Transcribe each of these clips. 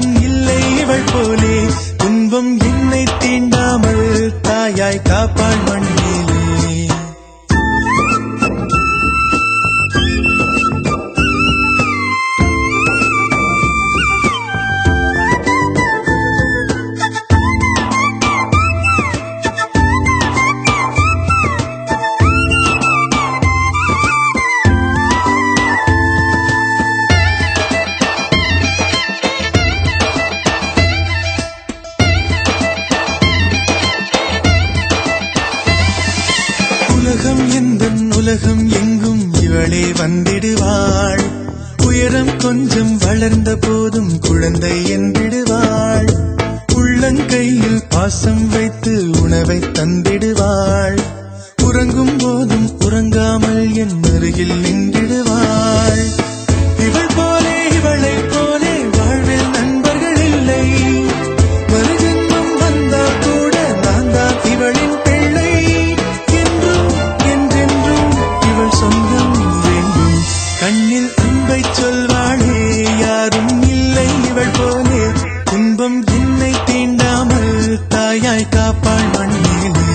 யாரும் இல்லை இவள் போலே துன்பம் என்னை தீண்டாமல் தாயாய் காப்பாள் மண்ணிலே. உலகம் எந்தன் உலகம் எங்கும் இவளே வந்திடுவாள். உயரம் கொஞ்சம் வளர்ந்த போதும் குழந்தை என்றிடுவாள். உள்ளங்கையில் பாசம் வைத்து உணவை தந்திடுவாள். உறங்கும் போதும் உறங்காமல் என் அருகில் நின்றிடுவாள். இவள் போலே இவளை போலே வாழ்வில் நண்பர்கள் இல்லை. மறுஜன்மம் வந்தால் கூட நான் தான் இவளின் பிள்ளை. சொந்தம் வேண்டும் கண்ணில் அன்பை சொல்வாளே யாரும் இல்லை இவள் போலே துன்பம் என்னை தீண்டாமல் தாயாய் காப்பாள் மண்ணிலே.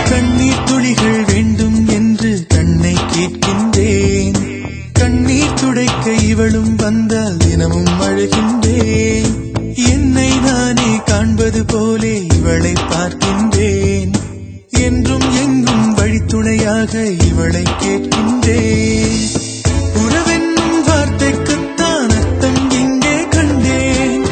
கண்ணீர் துளிகள் வேண்டும் என்று கண்ணை கேட்கின்றேன். கண்ணீர் துடைக்க இவளும் வந்தால் தினமும் அழுகின்றேன். என்னை நானே காண்பது போலே இவளை பார்க்கின்றேன். என்றும் எங்கும் வழித்துணையாக இவளை கேட்கின்றேன். உறவென்னும் வார்த்தைக்குத்தான் அர்த்தம் இங்கே கண்டேன்.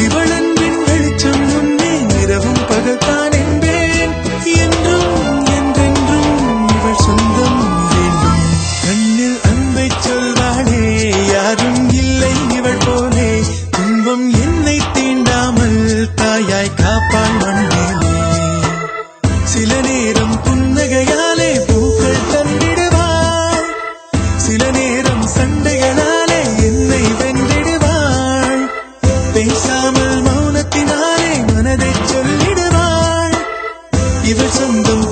இவளன்பின் வெளிச்சம் முன்னே இரவும் பகல்தான் என்பேன். என்றும் என்றென்றும் இவள் சொந்தம் வேண்டும் கண்ணில் அன்பை சொல்வாளே யாரும் இல்லை இவள் போலே துன்பம் என்னை தீண்டாமல் தாயாய் காப்பாள் மண்ணிலே. சில நேரம் புன்னகையாலே பூக்கள் தந்திடுவாள். சில நேரம் சண்டைகளாலே என்னை வென்றிடுவாள். பேசாமல் மௌனத்தினாலே மனதை சொல்லிடுவாள். இவள் சொந்தம்